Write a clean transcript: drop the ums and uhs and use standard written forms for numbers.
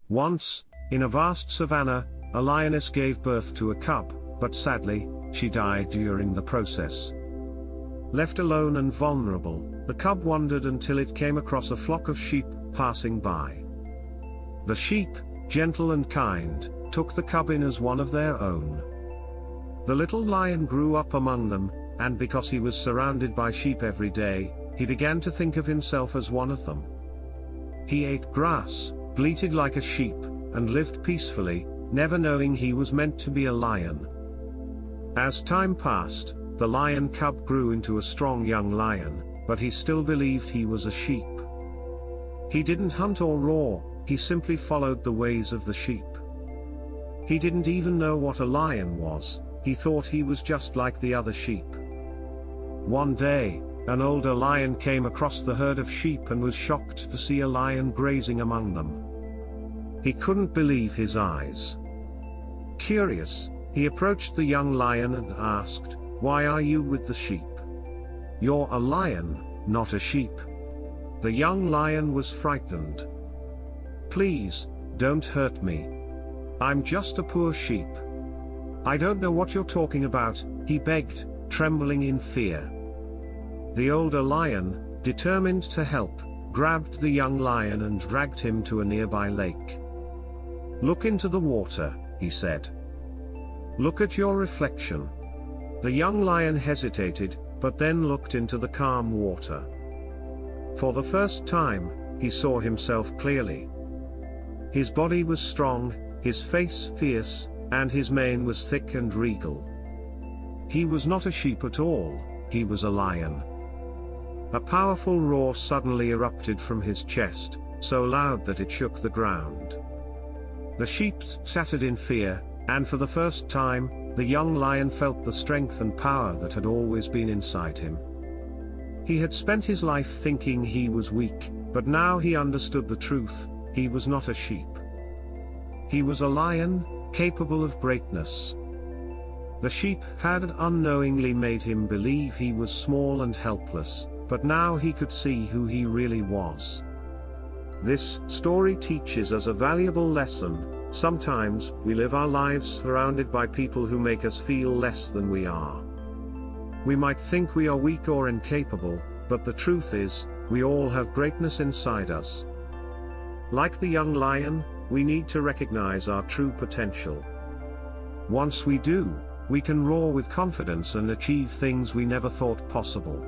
Once, in a vast savanna, a lioness gave birth to a cub, but sadly, she died during the process. Left alone and vulnerable, the cub wandered until it came across a flock of sheep passing by. The sheep, gentle and kind, took the cub in as one of their own. The little lion grew up among them, and because he was surrounded by sheep every day, he began to think of himself as one of them. He ate grass, bleated like a sheep, and lived peacefully, never knowing he was meant to be a lion. As time passed, the lion cub grew into a strong young lion, but he still believed he was a sheep. He didn't hunt or roar, he simply followed the ways of the sheep. He didn't even know what a lion was, he thought he was just like the other sheep. One day, an older lion came across the herd of sheep and was shocked to see a lion grazing among them. He couldn't believe his eyes. Curious, he approached the young lion and asked, "Why are you with the sheep? You're a lion, not a sheep." The young lion was frightened. "Please, don't hurt me. I'm just a poor sheep." "I don't know what you're talking about," he begged, trembling in fear. The older lion, determined to help, grabbed the young lion and dragged him to a nearby lake. "Look into the water," he said. "Look at your reflection." The young lion hesitated, but then looked into the calm water. For the first time, he saw himself clearly. His body was strong, his face fierce, and his mane was thick and regal. He was not a sheep at all, he was a lion. A powerful roar suddenly erupted from his chest, so loud that it shook the ground. The sheep scattered in fear, and for the first time, the young lion felt the strength and power that had always been inside him. He had spent his life thinking he was weak, but now he understood the truth: he was not a sheep. He was a lion, capable of greatness. The sheep had unknowingly made him believe he was small and helpless, but now he could see who he really was. This story teaches us a valuable lesson: sometimes we live our lives surrounded by people who make us feel less than we are. We might think we are weak or incapable, but the truth is, we all have greatness inside us. Like the young lion, we need to recognize our true potential. Once we do, we can roar with confidence and achieve things we never thought possible.